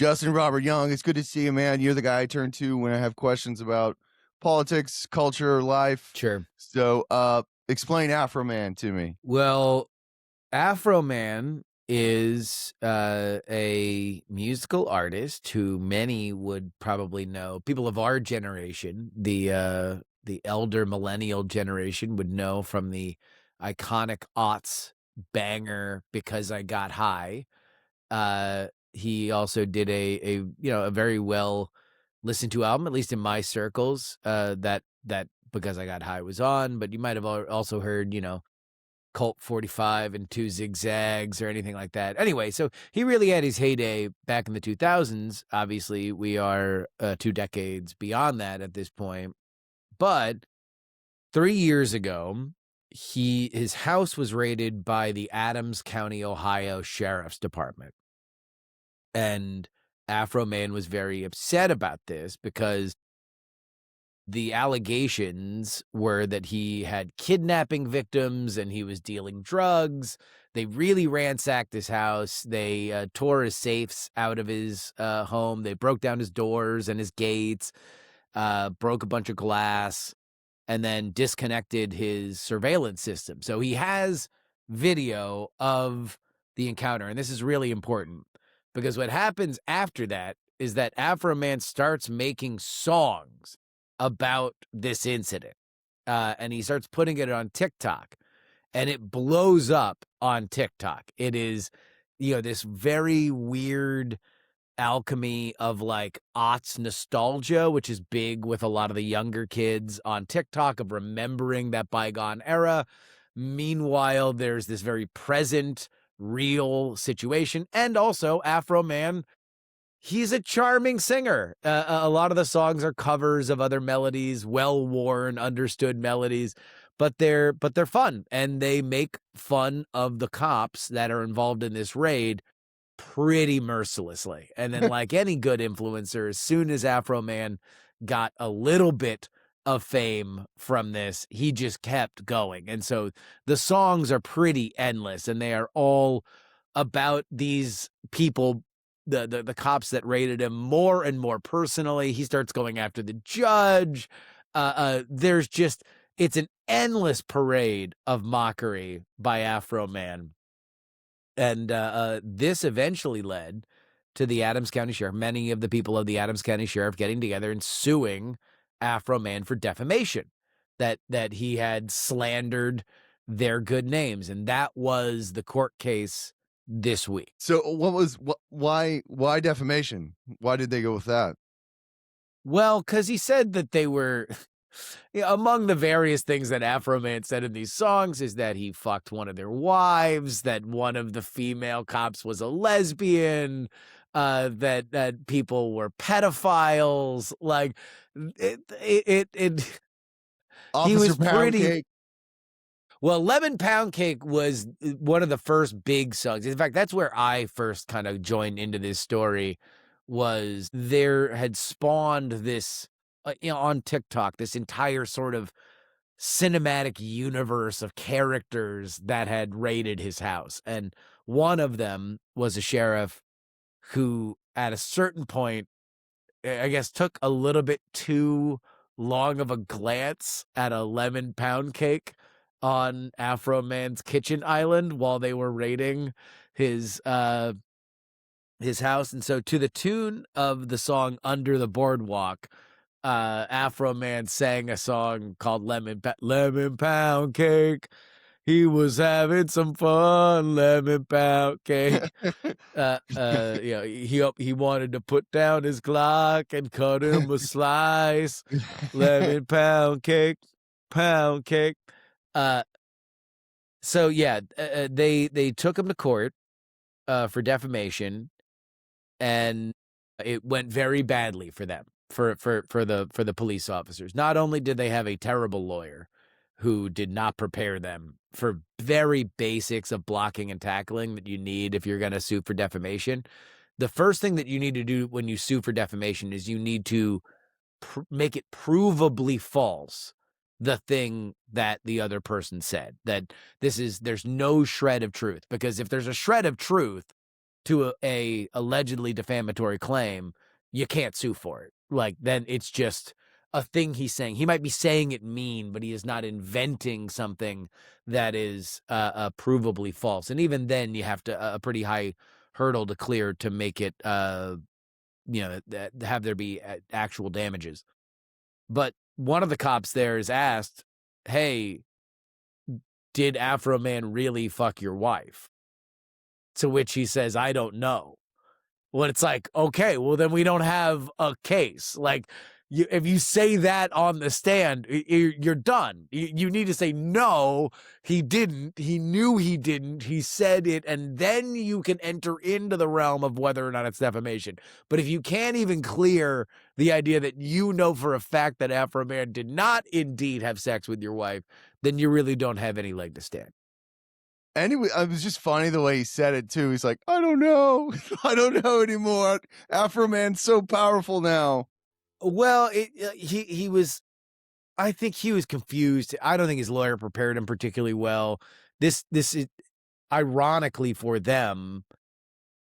Justin Robert Young, it's good to see you, man. You're the guy I turn to when I have questions about politics, culture, life. Sure. So, explain AfroMan to me. Well, AfroMan is a musical artist who many would probably know. People of our generation, the elder millennial generation, would know from the iconic aughts banger "Because I Got High." He also did a very well listened to album, at least in my circles. That "Because I Got High" was on, but you might have also heard Colt 45 and Two Zigzags or anything like that. Anyway, so he really had his heyday back in the 2000s. Obviously, we are 2 decades beyond that at this point. But 3 years ago, his house was raided by the Adams County, Ohio Sheriff's Department. And AfroMan was very upset about this because the allegations were that he had kidnapping victims and he was dealing drugs. They really ransacked his house. They tore his safes out of his home. They broke down his doors and his gates, broke a bunch of glass, and then disconnected his surveillance system. So he has video of the encounter. And this is really important because what happens after that is that AfroMan starts making songs about this incident. And he starts putting it on TikTok, and it blows up on TikTok. It is, this very weird alchemy of like aughts nostalgia, which is big with a lot of the younger kids on TikTok, of remembering that bygone era. Meanwhile, there's this very present, real situation. And also, AfroMan, he's a charming singer. A lot of the songs are covers of other melodies, well-worn, understood melodies, but they're fun, and they make fun of the cops that are involved in this raid pretty mercilessly. And then, like any good influencer, as soon as AfroMan got a little bit of fame from this, he just kept going. And so the songs are pretty endless, and they are all about these people, the cops that raided him, more and more personally. He starts going after the judge. There's just, it's an endless parade of mockery by AfroMan. And this eventually led to the Adams County Sheriff, many of the people of the Adams County Sheriff getting together and suing AfroMan for defamation, that he had slandered their good names. And that was the court case this week. So, why defamation? Why did they go with that? Well, because he said that they were among the various things that AfroMan said in these songs is that he fucked one of their wives, that one of the female cops was a lesbian, that people were pedophiles. Like he was Pound pretty. Cake. Well, Lemon Pound Cake was one of the first big songs. In fact, that's where I first kind of joined into this story. Was there had spawned this, on TikTok, this entire sort of cinematic universe of characters that had raided his house. And one of them was a sheriff who, at a certain point, I guess, took a little bit too long of a glance at a lemon pound cake on AfroMan's kitchen island while they were raiding his house. And so, to the tune of the song "Under the Boardwalk," AfroMan sang a song called Lemon Pound Cake. He was having some fun, lemon pound cake. He wanted to put down his Glock and cut him a slice. Lemon pound cake, pound cake. So yeah, they took him to court for defamation, and it went very badly for them, for the police officers. Not only did they have a terrible lawyer who did not prepare them for very basics of blocking and tackling that you need if you're going to sue for defamation. The first thing that you need to do when you sue for defamation is you need to make it provably false, the thing that the other person said, that there's no shred of truth. Because if there's a shred of truth, to a allegedly defamatory claim, you can't sue for it. Like, then it's just a thing he's saying. He might be saying it mean, but he is not inventing something that is provably false. And even then, you have to a pretty high hurdle to clear to make it, have there be actual damages. But one of the cops there is asked, "Hey, did AfroMan really fuck your wife?" To which he says, "I don't know." When it's like, okay, well, then we don't have a case. Like, if you say that on the stand, you're done. You need to say, no, he didn't. He knew he didn't. He said it. And then you can enter into the realm of whether or not it's defamation. But if you can't even clear the idea that you know for a fact that AfroMan did not indeed have sex with your wife, then you really don't have any leg to stand. Anyway, it was just funny the way he said it too. He's like, "I don't know. I don't know anymore. Afro Man's so powerful now." Well, he was. I think he was confused. I don't think his lawyer prepared him particularly well. This is ironically for them,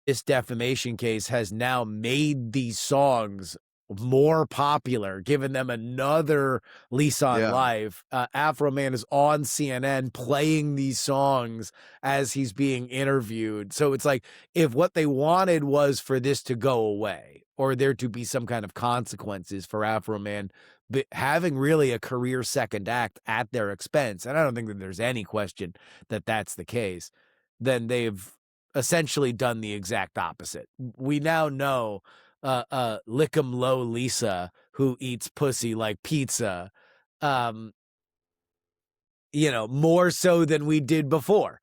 this defamation case has now made these songs more popular, given them another lease on Yeah. life. AfroMan is on CNN playing these songs as he's being interviewed. So it's like, if what they wanted was for this to go away or there to be some kind of consequences for AfroMan, but having really a career second act at their expense, and I don't think that there's any question that that's the case, then they've essentially done the exact opposite. We now know lick 'em low Lisa, who eats pussy like pizza, um, more so than we did before.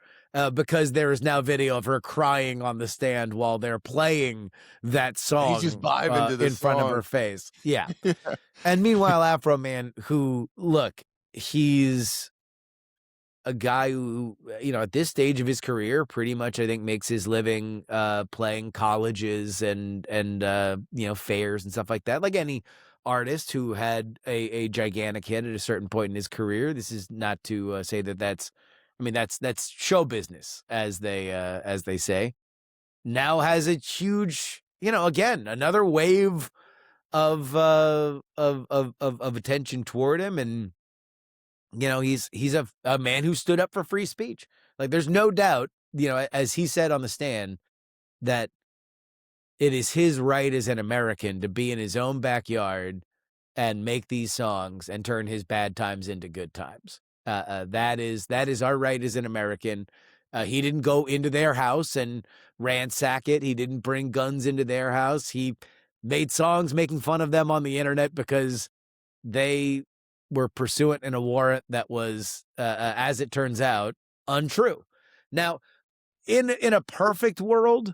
Because there is now video of her crying on the stand while they're playing that He's just song vibing to the in front of song. her face. Yeah. Yeah. And meanwhile, AfroMan, who, look, he's a guy who, at this stage of his career, pretty much, I think, makes his living playing colleges and fairs and stuff like that. Like any artist who had a gigantic hit at a certain point in his career. This is not to say that that's show business, as they say. Now has a huge, again, another wave of attention toward him, and he's a man who stood up for free speech. Like, there's no doubt, as he said on the stand, that it is his right as an American to be in his own backyard and make these songs and turn his bad times into good times. That is our right as an American. He didn't go into their house and ransack it. He didn't bring guns into their house. He made songs making fun of them on the internet because they were pursuant in a warrant that was, as it turns out, untrue. Now, in a perfect world,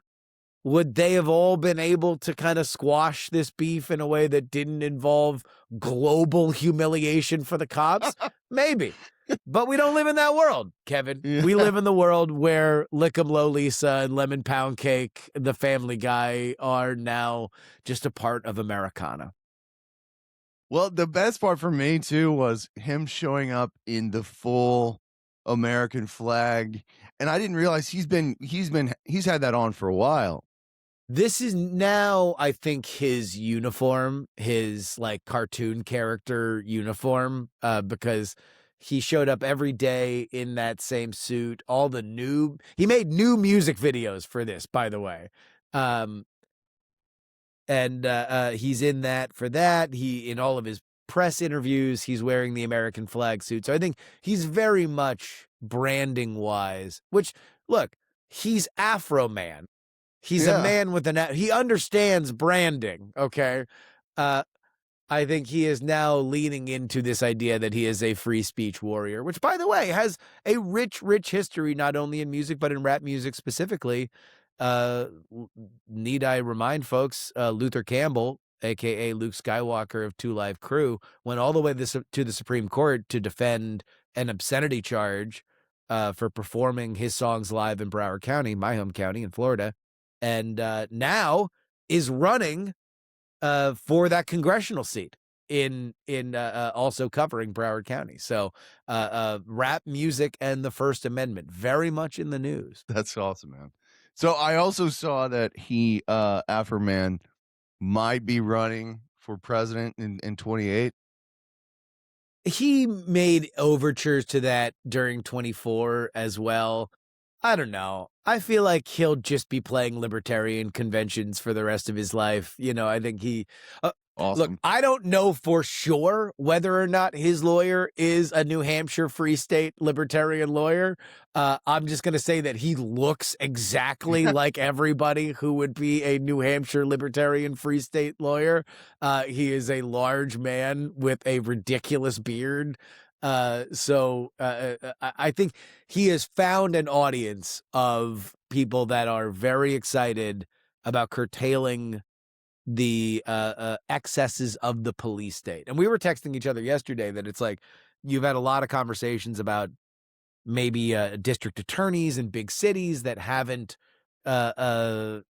would they have all been able to kind of squash this beef in a way that didn't involve global humiliation for the cops? Maybe. But we don't live in that world, Kevin. We Yeah. live in the world where Lick 'em Low Lisa and Lemon Pound Cake, the Family Guy, are now just a part of Americana. Well, the best part for me too was him showing up in the full American flag, and I didn't realize he's had that on for a while. This is now, I think, his uniform, his like cartoon character uniform, because he showed up every day in that same suit. He made new music videos for this, by the way. Um, and he's in that for that. In all of his press interviews, he's wearing the American flag suit. So I think he's very much branding wise, which, look, he's AfroMan. He's a Yeah. man with he understands branding, okay? Uh, I think he is now leaning into this idea that he is a free speech warrior, which, by the way, has a rich, rich history, not only in music, but in rap music specifically. Need I remind folks, Luther Campbell, aka Luke Skywalker of Two Live Crew, went all the way to the Supreme Court to defend an obscenity charge for performing his songs live in Broward County, my home county in Florida, and now is running for that congressional seat in also covering Broward County. So rap music and the First Amendment very much in the news. That's awesome, man. So I also saw that AfroMan might be running for president in 28. He made overtures to that during 24 as well. I don't know. I feel like he'll just be playing libertarian conventions for the rest of his life. I think uh, look, Awesome. I don't know for sure whether or not his lawyer is a New Hampshire Free State libertarian lawyer. I'm just going to say that he looks exactly like everybody who would be a New Hampshire libertarian Free State lawyer. He is a large man with a ridiculous beard. I think he has found an audience of people that are very excited about curtailing the excesses of the police state. And we were texting each other yesterday that it's like you've had a lot of conversations about maybe district attorneys in big cities that haven't done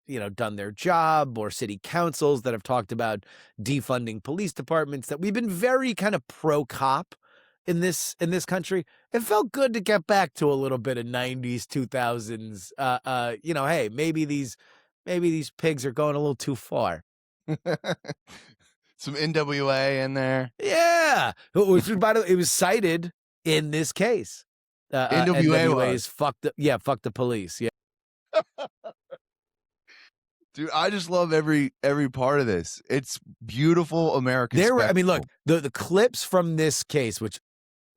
their job, or city councils that have talked about defunding police departments, that we've been very kind of pro cop in this country. It felt good to get back to a little bit of 90s 2000s. Hey, maybe these pigs are going a little too far. Some NWA in there. Yeah, which by the way, it was cited in this case. NWA NWA was. is fuck the police. Yeah. Dude, I just love every part of this. It's beautiful American I mean, look, spectacle. the clips from this case, which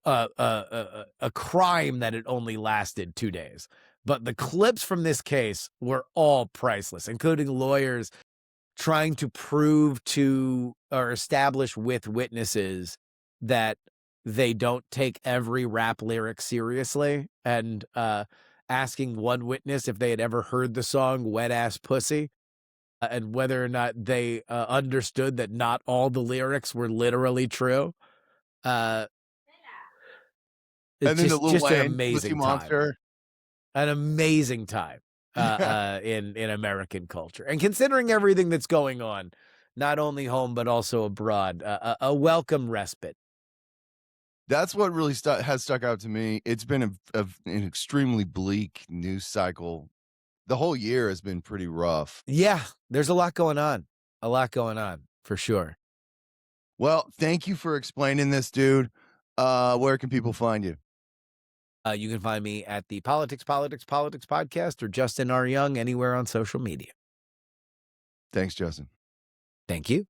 a crime that it only lasted 2 days, but the clips from this case were all priceless, including lawyers trying to prove to or establish with witnesses that they don't take every rap lyric seriously, and asking one witness if they had ever heard the song Wet Ass Pussy, and whether or not they understood that not all the lyrics were literally true. Uh, And it's then the Lil just an Wayne, Pussy amazing time. Monster. An amazing time in American culture. And considering everything that's going on, not only home but also abroad, a welcome respite. That's what really has stuck out to me. It's been an extremely bleak news cycle. The whole year has been pretty rough. Yeah, there's a lot going on. A lot going on, for sure. Well, thank you for explaining this, dude. Where can people find you? You can find me at the Politics podcast, or Justin R. Young anywhere on social media. Thanks, Justin. Thank you.